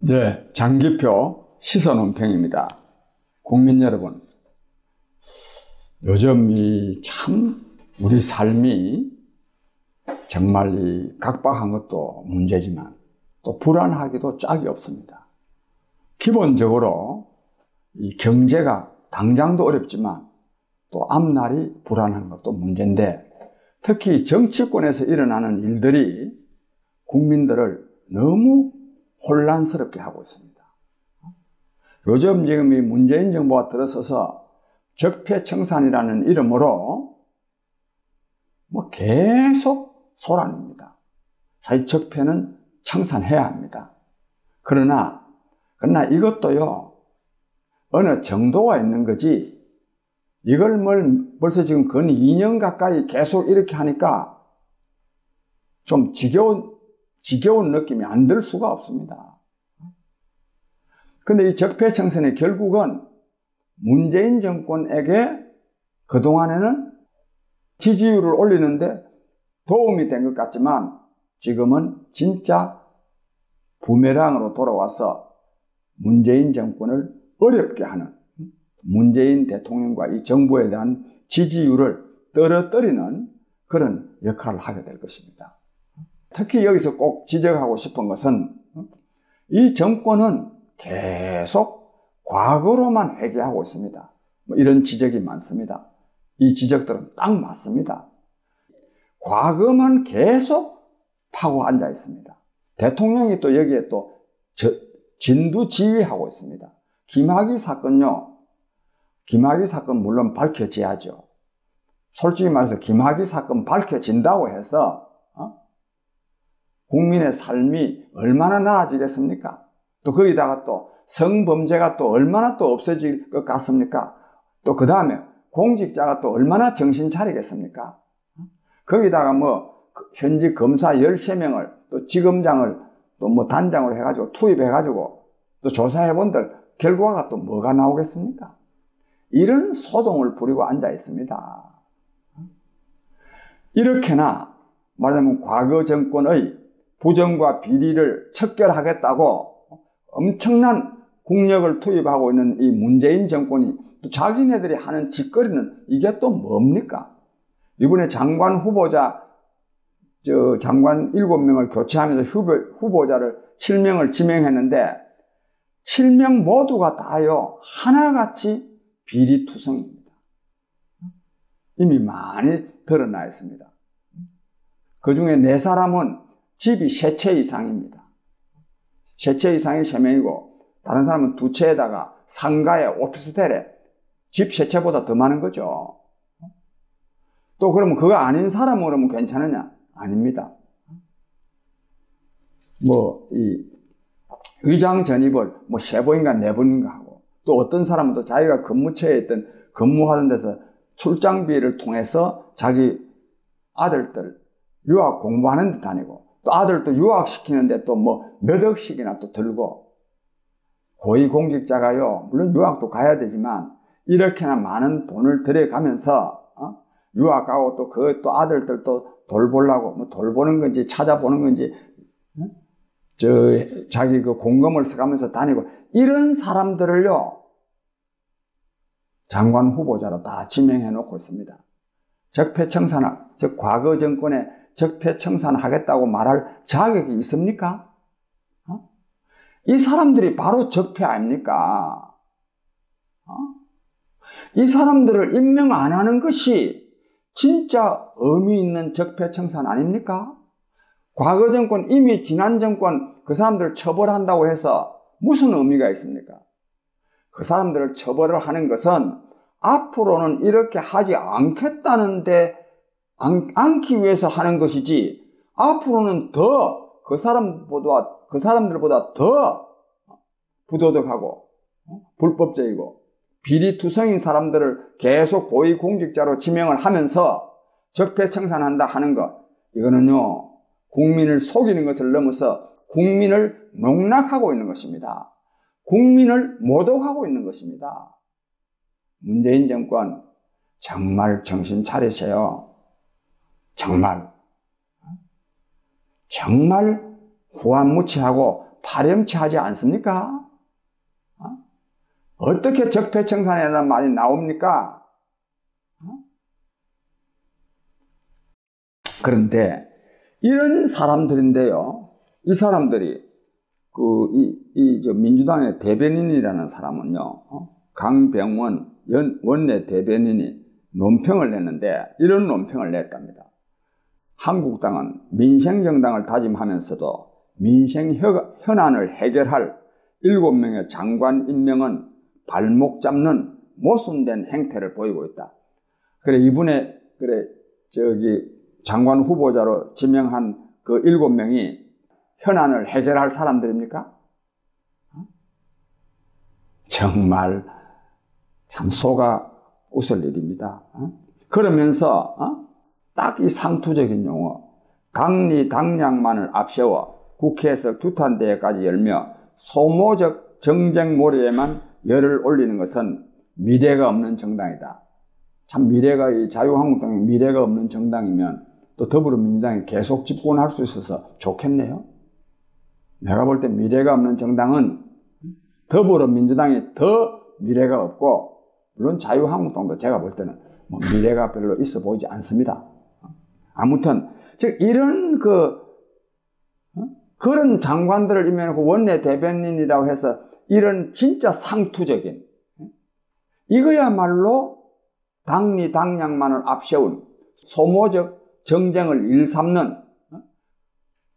네, 장기표 시선논평입니다. 국민 여러분, 요즘 참 우리 삶이 정말 각박한 것도 문제지만 또 불안하기도 짝이 없습니다. 기본적으로 이 경제가 당장도 어렵지만 또 앞날이 불안한 것도 문제인데, 특히 정치권에서 일어나는 일들이 국민들을 너무 혼란스럽게 하고 있습니다. 요즘 지금 이 문재인 정부가 들어서서 적폐청산이라는 이름으로 계속 소란입니다. 사실 적폐는 청산해야 합니다. 그러나 이것도요, 어느 정도가 있는 거지, 이걸 벌써 지금 근 2년 가까이 계속 이렇게 하니까 좀 지겨운 느낌이 안 들 수가 없습니다. 근데 이 적폐청산이 결국은 문재인 정권에게 그동안에는 지지율을 올리는데 도움이 된 것 같지만 지금은 진짜 부메랑으로 돌아와서 문재인 정권을 어렵게 하는, 문재인 대통령과 이 정부에 대한 지지율을 떨어뜨리는 그런 역할을 하게 될 것입니다. 특히 여기서 꼭 지적하고 싶은 것은 이 정권은 계속 과거로만 회귀하고 있습니다. 이런 지적이 많습니다. 이 지적들은 딱 맞습니다. 과거만 계속 파고 앉아 있습니다. 대통령이 또 여기에 또 진두지휘하고 있습니다. 김학의 사건요, 김학의 사건 물론 밝혀져야죠. 솔직히 말해서 김학의 사건 밝혀진다고 해서 국민의 삶이 얼마나 나아지겠습니까? 또 거기다가 또 성범죄가 또 얼마나 또 없어질 것 같습니까? 또 그 다음에 공직자가 또 얼마나 정신 차리겠습니까? 거기다가 현직 검사 13명을 또 지검장을 또 단장으로 해가지고 투입해가지고 또 조사해본들 결과가 또 뭐가 나오겠습니까? 이런 소동을 부리고 앉아 있습니다. 이렇게나 말하자면 과거 정권의 부정과 비리를 척결하겠다고 엄청난 국력을 투입하고 있는 이 문재인 정권이 또 자기네들이 하는 짓거리는 이게 또 뭡니까? 이번에 장관 후보자, 장관 7명을 교체하면서 후보자를 7명을 지명했는데 7명 모두가 다요, 하나같이 비리투성입니다. 이미 많이 드러나 있습니다. 그 중에 4사람은 집이 3채 이상입니다. 3채 이상이 3명이고 다른 사람은 2채에다가 상가에 오피스텔에 집 3채보다 더 많은 거죠. 또 그러면 그거 아닌 사람은 그러면 괜찮으냐? 아닙니다. 이 의장 전입을 3번인가 4번인가 하고, 또 어떤 사람은 또 자기가 근무하던 데서 출장비를 통해서 자기 아들들 유학 공부하는 데 다니고, 또 아들도 유학시키는데 또 몇 억씩이나 또 들고, 고위공직자가요, 물론 유학도 가야 되지만 이렇게나 많은 돈을 들여가면서 유학 가고 또 아들들 또 돌보려고 돌보는 건지 찾아보는 건지 자기 그 공금을 써가면서 다니고, 이런 사람들을요 장관 후보자로 다 지명해 놓고 있습니다. 과거 정권에 적폐청산하겠다고 말할 자격이 있습니까? 이 사람들이 바로 적폐 아닙니까? 이 사람들을 임명 안 하는 것이 진짜 의미 있는 적폐청산 아닙니까? 과거 정권, 이미 지난 정권 그 사람들을 처벌한다고 해서 무슨 의미가 있습니까? 그 사람들을 처벌을 하는 것은 앞으로는 이렇게 하지 않기 위해서 하는 것이지, 앞으로는 더 그 사람들보다 더 부도덕하고 불법적이고 비리투성인 사람들을 계속 고위공직자로 지명을 하면서 적폐청산한다 하는 것, 이거는요 국민을 속이는 것을 넘어서 국민을 농락하고 있는 것입니다. 국민을 모독하고 있는 것입니다. 문재인 정권 정말 정신 차리세요. 정말 후안무치하고 파렴치하지 않습니까? 어떻게 적폐청산이라는 말이 나옵니까? 그런데 이런 사람들인데요. 이 사람들이 민주당의 대변인이라는 사람은요, 강병원 원내 대변인이 논평을 냈는데 이런 논평을 냈답니다. 한국당은 민생정당을 다짐하면서도 민생 현안을 해결할 7명의 장관 임명은 발목 잡는 모순된 행태를 보이고 있다. 그래, 이분의, 장관 후보자로 지명한 그 7명이 현안을 해결할 사람들입니까? 정말 참 속아 웃을 일입니다. 그러면서 딱 이 상투적인 용어, 당리 당량만을 앞세워 국회에서 두탄대회까지 열며 소모적 정쟁몰이에만 열을 올리는 것은 미래가 없는 정당이다. 참 미래가, 이 자유한국당이 미래가 없는 정당이면 또 더불어민주당이 계속 집권할 수 있어서 좋겠네요. 내가 볼 때 미래가 없는 정당은 더불어민주당이 더 미래가 없고, 물론 자유한국당도 제가 볼 때는 뭐 미래가 별로 있어 보이지 않습니다. 아무튼 즉 이런 그런 장관들을 임명하고 원내 대변인이라고 해서 이런 진짜 상투적인, 이거야말로 당리 당량만을 앞세운 소모적 정쟁을 일삼는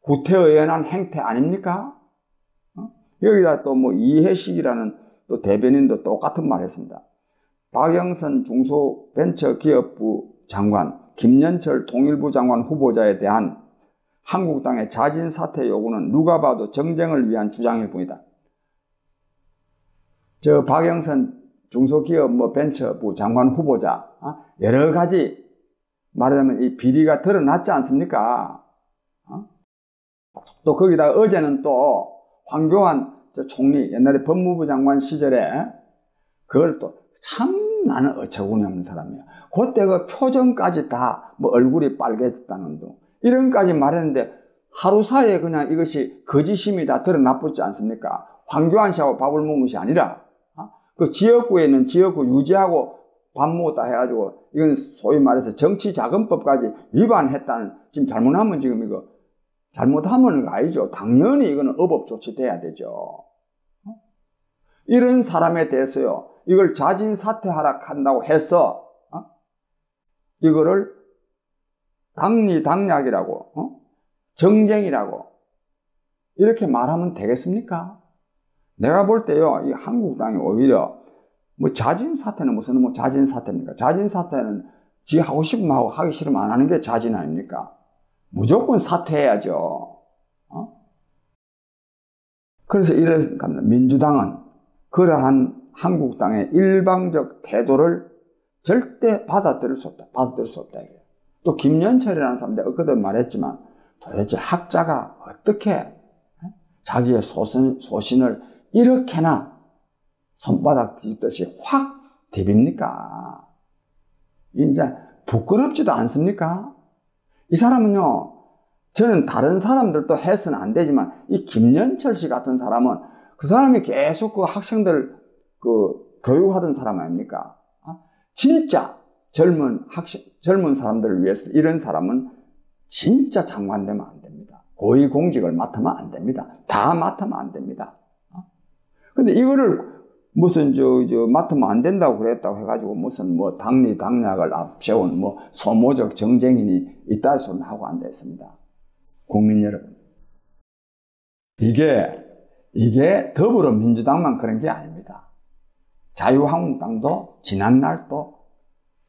구태의연한 행태 아닙니까? 여기다 또 뭐 이해식이라는 또 대변인도 똑같은 말 했습니다. 박영선 중소벤처기업부 장관, 김연철 통일부 장관 후보자에 대한 한국당의 자진 사퇴 요구는 누가 봐도 정쟁을 위한 주장일 뿐이다. 저 박영선 중소기업 벤처부 장관 후보자, 여러 가지 말하자면 이 비리가 드러났지 않습니까? 또 거기다가 어제는 또 황교안 총리, 옛날에 법무부 장관 시절에 그걸 또 참 나는 어처구니 없는 사람이야. 그때 그 표정까지 다 뭐 얼굴이 빨개졌다는 둥, 이런까지 말했는데 하루 사이에 그냥 이것이 거짓임이 다 드러나붙지 않습니까? 황교안 씨하고 밥을 먹은 것이 아니라 그 지역구에 있는 지역구 유지하고 밥 먹었다 해가지고 이건 소위 말해서 정치자금법까지 위반했다는, 지금 잘못하면 지금 이거 잘못하면 이거 아니죠. 당연히 이거는 어법조치 돼야 되죠. 이런 사람에 대해서요, 이걸 자진 사퇴하라 한다고 해서 이거를 당리 당략이라고 정쟁이라고 이렇게 말하면 되겠습니까? 내가 볼 때요, 이 한국당이 오히려 뭐 자진 사퇴는 무슨 뭐 자진 사퇴입니까? 자진 사퇴는 지 하고 싶으면 하고 하기 싫으면 안 하는 게 자진 아닙니까? 무조건 사퇴해야죠. 그래서 이런 민주당은 그러한 한국당의 일방적 태도를 절대 받아들일 수 없다. 받아들일 수 없다. 또 김연철이라는 사람, 내가 그때도 말했지만 도대체 학자가 어떻게 자기의 소신을 이렇게나 손바닥 뒤집듯이 확 디빕니까? 이제 부끄럽지도 않습니까? 이 사람은요, 저는 다른 사람들도 해서는 안 되지만 이 김연철 씨 같은 사람은 그 사람이 계속 그 학생들 교육하던 사람 아닙니까? 진짜 젊은 사람들을 위해서 이런 사람은 진짜 장관 되면 안 됩니다. 고위공직을 맡으면 안 됩니다. 다 맡으면 안 됩니다. 근데 이거를 무슨 맡으면 안 된다고 그랬다고 해가지고 무슨 뭐 당리 당략을 앞세운 뭐 소모적 정쟁인이 이따위 소리는 하고 앉아 있습니다. 국민 여러분, 이게 더불어민주당만 그런 게 아닙니다. 자유한국당도 지난날 또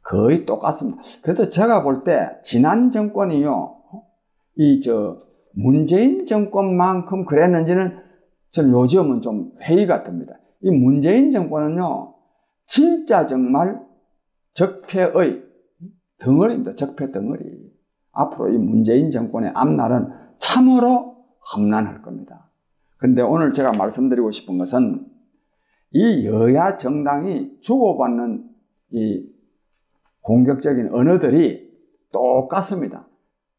거의 똑같습니다. 그래도 제가 볼 때 지난 정권이요, 문재인 정권만큼 그랬는지는 저는 요즘은 좀 회의가 듭니다. 이 문재인 정권은요, 진짜 정말 적폐의 덩어리입니다. 적폐 덩어리. 앞으로 이 문재인 정권의 앞날은 참으로 험난할 겁니다. 그런데 오늘 제가 말씀드리고 싶은 것은 이 여야 정당이 주고받는 이 공격적인 언어들이 똑같습니다.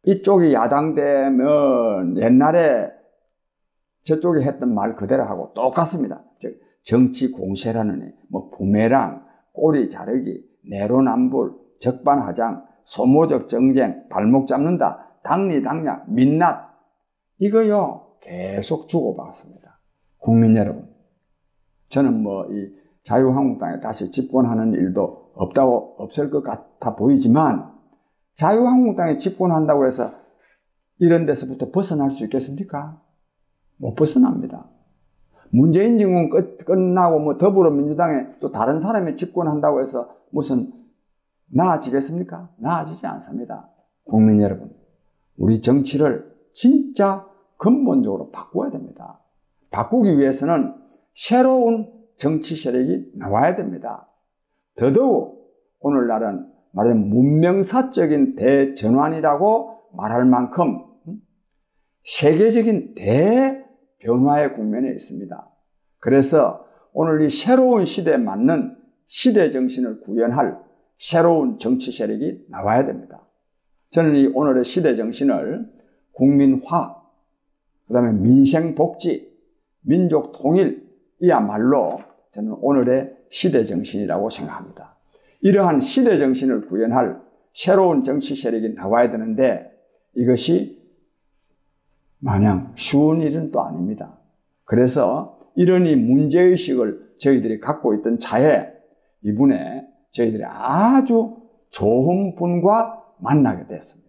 이쪽이 야당 되면 옛날에 저쪽에 했던 말 그대로 하고 똑같습니다. 즉 정치 공세라느니 뭐 부메랑, 꼬리 자르기, 내로남불, 적반하장, 소모적 정쟁, 발목 잡는다, 당리당략, 민낯 이거요 계속 주고받습니다. 국민 여러분, 저는 뭐 이 자유한국당에 다시 집권하는 일도 없을 것 같아 보이지만 자유한국당에 집권한다고 해서 이런 데서부터 벗어날 수 있겠습니까? 못 벗어납니다. 문재인 정권 끝나고 뭐 더불어민주당에 또 다른 사람이 집권한다고 해서 무슨 나아지겠습니까? 나아지지 않습니다. 국민 여러분, 우리 정치를 진짜 근본적으로 바꿔야 됩니다. 바꾸기 위해서는 새로운 정치 세력이 나와야 됩니다. 더더욱 오늘날은 말하자면 문명사적인 대전환이라고 말할 만큼 세계적인 대변화의 국면에 있습니다. 그래서 오늘 이 새로운 시대에 맞는 시대 정신을 구현할 새로운 정치 세력이 나와야 됩니다. 저는 이 오늘의 시대 정신을 국민화, 그 다음에 민생복지, 민족 통일 이야말로 저는 오늘의 시대 정신이라고 생각합니다. 이러한 시대 정신을 구현할 새로운 정치 세력이 나와야 되는데 이것이 마냥 쉬운 일은 또 아닙니다. 그래서 이런 이 문제의식을 저희들이 갖고 있던 차에 이분에 저희들이 아주 좋은 분과 만나게 됐습니다.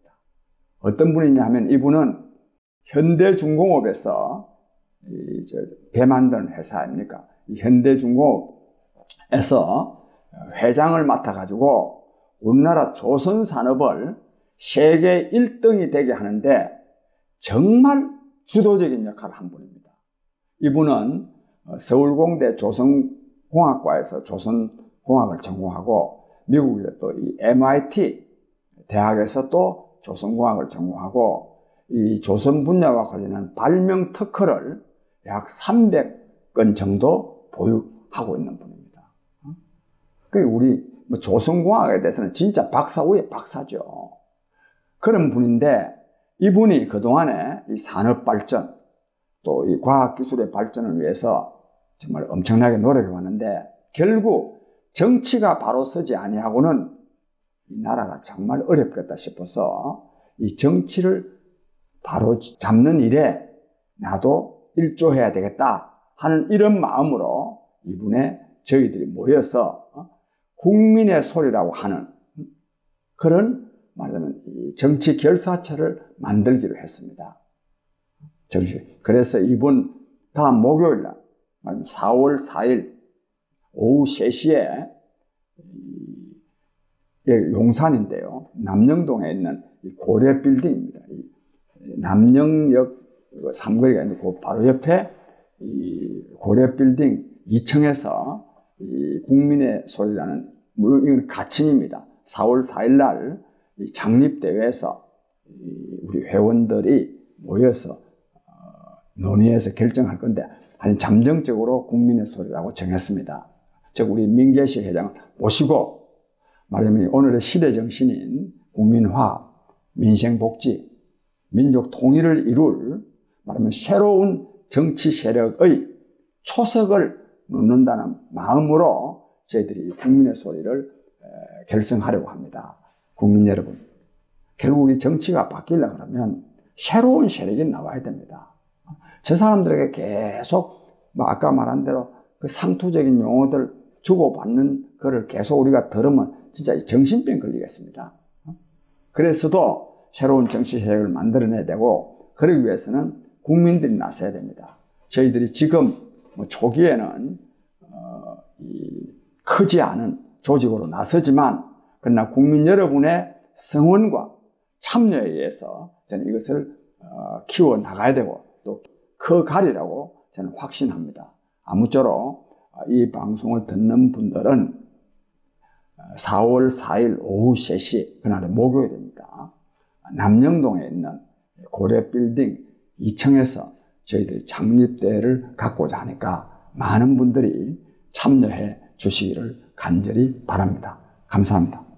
어떤 분이냐 하면 이분은 현대중공업에서 배 만드는 회사 아닙니까? 이 현대중공업에서 회장을 맡아가지고 우리나라 조선산업을 세계 1등이 되게 하는데 정말 주도적인 역할을 한 분입니다. 이분은 서울공대 조선공학과에서 조선공학을 전공하고 미국의 또 이 MIT 대학에서 또 조선공학을 전공하고 이 조선 분야와 관련한 발명 특허를 약 300건 정도 보유하고 있는 분입니다. 그러니까 우리 조선공학에 대해서는 진짜 박사 위에 박사죠. 그런 분인데 이분이 그동안에 이 산업 발전 또 이 과학기술의 발전을 위해서 정말 엄청나게 노력해 왔는데 결국 정치가 바로 서지 아니하고는 이 나라가 정말 어렵겠다 싶어서 이 정치를 바로 잡는 일에 나도 일조해야 되겠다 하는 이런 마음으로 이분의 저희들이 모여서 국민의 소리라고 하는 그런 말하자면 정치 결사체를 만들기로 했습니다. 그래서 이번 다음 목요일 날 4월 4일 오후 3시에 용산인데요. 남영동에 있는 고려빌딩입니다. 남영역 삼거리가 있는데 그 바로 옆에 이 고려빌딩 2층에서 이 국민의 소리라는 물론 이건 가칭입니다. 4월 4일 날 창립대회에서 우리 회원들이 모여서 논의해서 결정할 건데 아니 잠정적으로 국민의 소리라고 정했습니다. 즉 우리 민계식 회장을 모시고 말하자면 오늘의 시대 정신인 국민화, 민생복지, 민족 통일을 이룰 말하면 새로운 정치 세력의 초석을 놓는다는 마음으로 저희들이 국민의 소리를 결성하려고 합니다. 국민 여러분, 결국 우리 정치가 바뀌려고 하면 새로운 세력이 나와야 됩니다. 저 사람들에게 계속 아까 말한 대로 그 상투적인 용어들 주고받는 거를 계속 우리가 들으면 진짜 정신병 걸리겠습니다. 그래서도 새로운 정치 세력을 만들어내야 되고 그러기 위해서는 국민들이 나서야 됩니다. 저희들이 지금 초기에는 크지 않은 조직으로 나서지만 그러나 국민 여러분의 성원과 참여에 의해서 저는 이것을 키워나가야 되고 또 커가리라고 저는 확신합니다. 아무쪼록 이 방송을 듣는 분들은 4월 4일 오후 3시 그날은 목요일입니다. 남영동에 있는 고려빌딩 2층에서 저희들이 창립대회를 갖고자 하니까 많은 분들이 참여해 주시기를 간절히 바랍니다. 감사합니다.